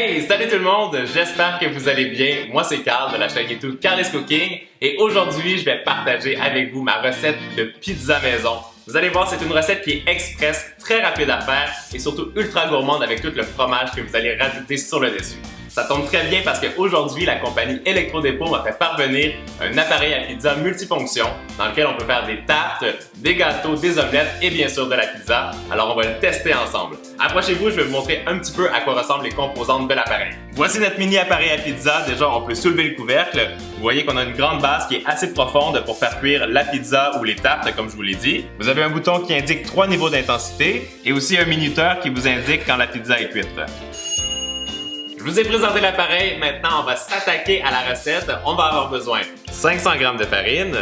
Hey, salut tout le monde, j'espère que vous allez bien. Moi c'est Carl de la chaîne YouTube Carl's Cooking et aujourd'hui je vais partager avec vous ma recette de pizza maison. Vous allez voir, c'est une recette qui est express, très rapide à faire et surtout ultra gourmande avec tout le fromage que vous allez rajouter sur le dessus. Ça tombe très bien parce qu'aujourd'hui, la compagnie Electro-Dépôt m'a fait parvenir un appareil à pizza multifonction dans lequel on peut faire des tartes, des gâteaux, des omelettes et bien sûr de la pizza. Alors on va le tester ensemble. Approchez-vous, je vais vous montrer un petit peu à quoi ressemblent les composantes de l'appareil. Voici notre mini appareil à pizza. Déjà, on peut soulever le couvercle. Vous voyez qu'on a une grande base qui est assez profonde pour faire cuire la pizza ou les tartes, comme je vous l'ai dit. Vous avez un bouton qui indique 3 niveaux d'intensité et aussi un minuteur qui vous indique quand la pizza est cuite. Je vous ai présenté l'appareil, maintenant on va s'attaquer à la recette. On va avoir besoin de 500 g de farine,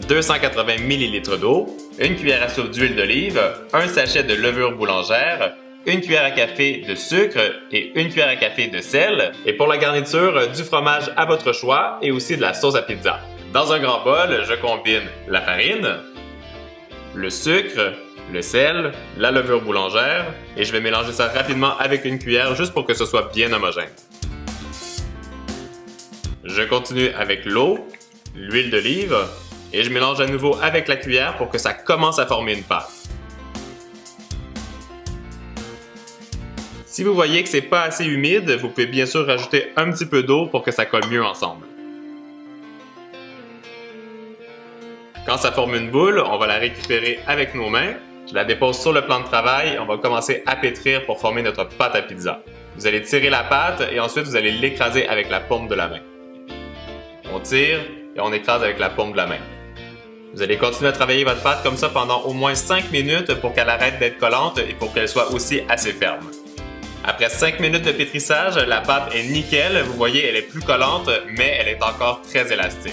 280 ml d'eau, une cuillère à soupe d'huile d'olive, un sachet de levure boulangère, une cuillère à café de sucre et une cuillère à café de sel. Et pour la garniture, du fromage à votre choix et aussi de la sauce à pizza. Dans un grand bol, je combine la farine, le sucre, le sel, la levure boulangère et je vais mélanger ça rapidement avec une cuillère juste pour que ce soit bien homogène. Je continue avec l'eau, l'huile d'olive et je mélange à nouveau avec la cuillère pour que ça commence à former une pâte. Si vous voyez que c'est pas assez humide, vous pouvez bien sûr rajouter un petit peu d'eau pour que ça colle mieux ensemble. Quand ça forme une boule, on va la récupérer avec nos mains. Je la dépose sur le plan de travail et on va commencer à pétrir pour former notre pâte à pizza. Vous allez tirer la pâte et ensuite vous allez l'écraser avec la paume de la main. On tire et on écrase avec la paume de la main. Vous allez continuer à travailler votre pâte comme ça pendant au moins 5 minutes pour qu'elle arrête d'être collante et pour qu'elle soit aussi assez ferme. Après 5 minutes de pétrissage, la pâte est nickel. Vous voyez, elle est plus collante, mais elle est encore très élastique.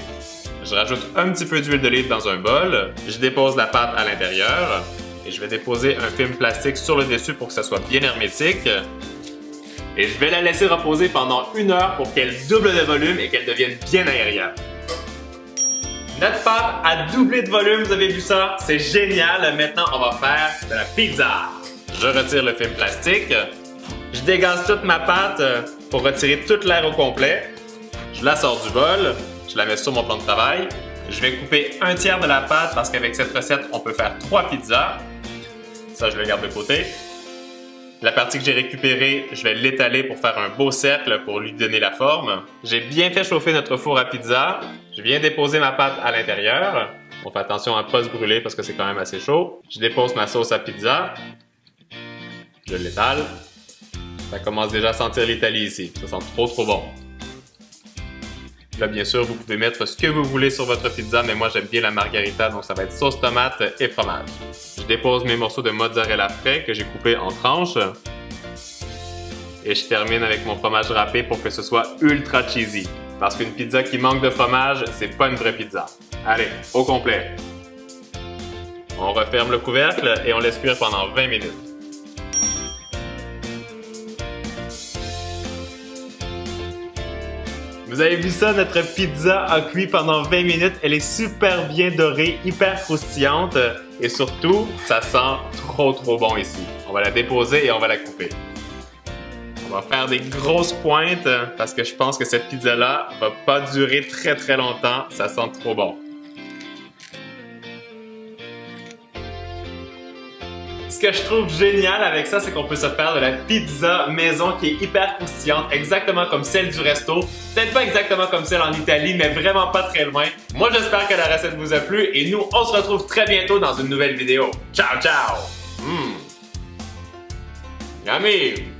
Je rajoute un petit peu d'huile d'olive dans un bol. Je dépose la pâte à l'intérieur. Et je vais déposer un film plastique sur le dessus pour que ça soit bien hermétique. Et je vais la laisser reposer pendant 1 heure pour qu'elle double de volume et qu'elle devienne bien aérienne. Notre pâte a doublé de volume, vous avez vu ça? C'est génial! Maintenant, on va faire de la pizza. Je retire le film plastique. Je dégaze toute ma pâte pour retirer toute l'air au complet. Je la sors du bol. Je la mets sur mon plan de travail. Je vais couper 1/3 de la pâte parce qu'avec cette recette, on peut faire 3 pizzas. Ça, je le garde de côté. La partie que j'ai récupérée, je vais l'étaler pour faire un beau cercle pour lui donner la forme. J'ai bien fait chauffer notre four à pizza. Je viens déposer ma pâte à l'intérieur. On fait attention à ne pas se brûler parce que c'est quand même assez chaud. Je dépose ma sauce à pizza. Je l'étale. Ça commence déjà à sentir l'Italie ici. Ça sent trop bon. Là, bien sûr, vous pouvez mettre ce que vous voulez sur votre pizza, mais moi, j'aime bien la margarita, donc ça va être sauce tomate et fromage. Je dépose mes morceaux de mozzarella frais que j'ai coupés en tranches. Et je termine avec mon fromage râpé pour que ce soit ultra cheesy. Parce qu'une pizza qui manque de fromage, c'est pas une vraie pizza. Allez, au complet. On referme le couvercle et on laisse cuire pendant 20 minutes. Vous avez vu ça, notre pizza a cuit pendant 20 minutes. Elle est super bien dorée, hyper croustillante et surtout, ça sent trop bon ici. On va la déposer et on va la couper. On va faire des grosses pointes parce que je pense que cette pizza-là va pas durer très longtemps. Ça sent trop bon. Ce que je trouve génial avec ça, c'est qu'on peut se faire de la pizza maison qui est hyper croustillante, exactement comme celle du resto. Peut-être pas exactement comme celle en Italie, mais vraiment pas très loin. Moi, j'espère que la recette vous a plu et nous, on se retrouve très bientôt dans une nouvelle vidéo. Ciao! Yummy!